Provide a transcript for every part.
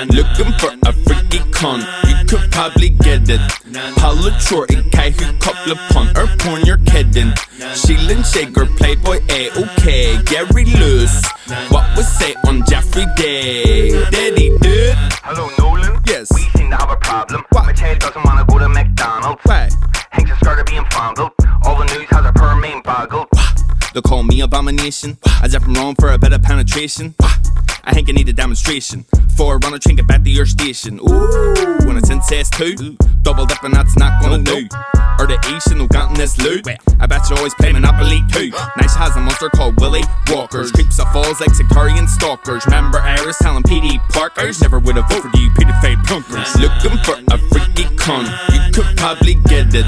Looking for a freaky con, you could probably get it. Palator and Kai who couple pun or porn you're kidding. Sheila Shaker, Playboy, okay, Gary Lewis. What was say on Jeffrey Day? Did he do it? Hello Nolan? Yes. We seem to have a problem. What? My child doesn't want to go to McDonald's. Why? Hanks has started being fondled. All the news has a per main boggled. They call me abomination, as if I'm wrong for a bit of penetration. I think I need a demonstration for a runner trinket back to your station. Ooh, when it's incest too, double dipping that's not gonna do. Or the Asian who got in this loot. I bet you always play Monopoly too. Nice has a monster called Willie Walkers. Creeps that falls like sectarian stalkers. Remember Iris telling PD Parkers? Never would have voted for you pedophile punkers. Looking for a freaky con, you could probably get it.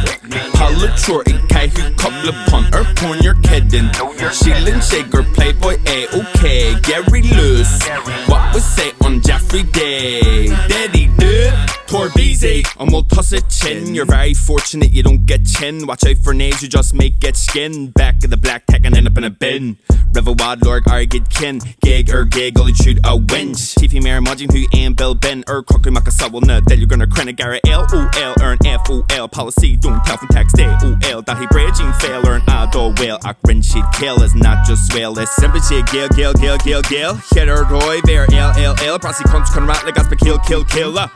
Palator and Kai who couple pun or porn you're kidding. Sheila Shaker, Playboy, okay, Gary Lewis. What was say on Jeffrey Day? Did he do it? Torby, and we'll toss a chin. You're very fortunate you don't get chin. Watch out for names you just make get skin. Back of the black tech and end up in a bin. River Wad Lord argued kin. Gig or gig only shoot a winch. Tiffy Mare Mudging who ain't Bill Ben or Crooker Macasawal na Del you're gonna crenna Garrett L-O-L or an F-O-L policy don't tell from text A-O-L that he bridging fail or an adult whale. Akrin she'd kill is not just swell. It's simple shit gil. Hit her doy bear L-L-L. Brassy cunts can rat like us but kill.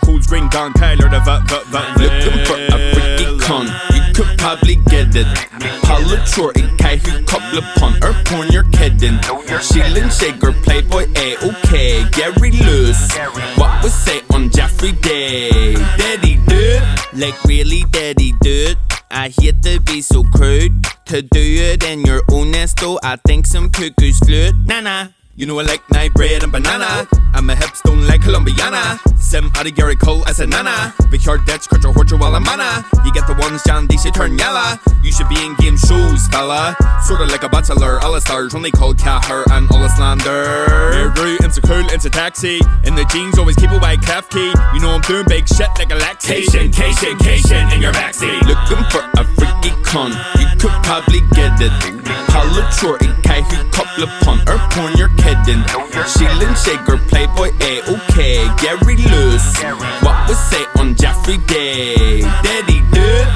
Who's green gone Kyler the looking for a freaky con, you could probably get it. Palator and Kai who couple pun or porn you're kidding. Sheila Shaker, Playboy, okay, Gary Lewis. What was say on Jeffrey Day? Did he do it? Like really did he do it? I hate to be so crude. To do it in your own nest though, I think some cuckoos flew. Nah. You know I like my bread and banana. And my hips don't like Colombiana. Sim out of Gary Cole as a nana. Big hard ditch, cut your horture while I'm mana. You get the ones John D should turn yalla. You should be in game shows, fella. Sorta like a bachelor, all the stars only called Caher and all the slander. Mary into cool, into taxi. In the jeans always keep a white calf key. You know I'm doing big shit like a lactate. Cation in your backseat. Looking for a freaky con, you could probably get it. Palator and Kai who couple pun or porn you're kidding. Sheila Shaker, Playboy, okay, Gary Lewis. What was say on Jeffrey Day? Did he do it?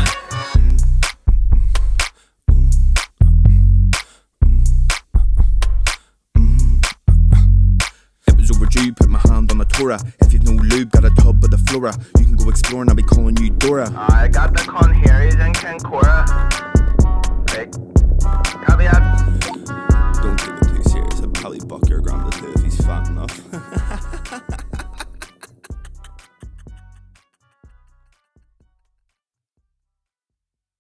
It was overdue, put my hand on the Torah. If you've no lube, got a tub of the flora. You can go exploring, I'll be calling you Dora. I got the con Harry's and Ken Cora. Caveat.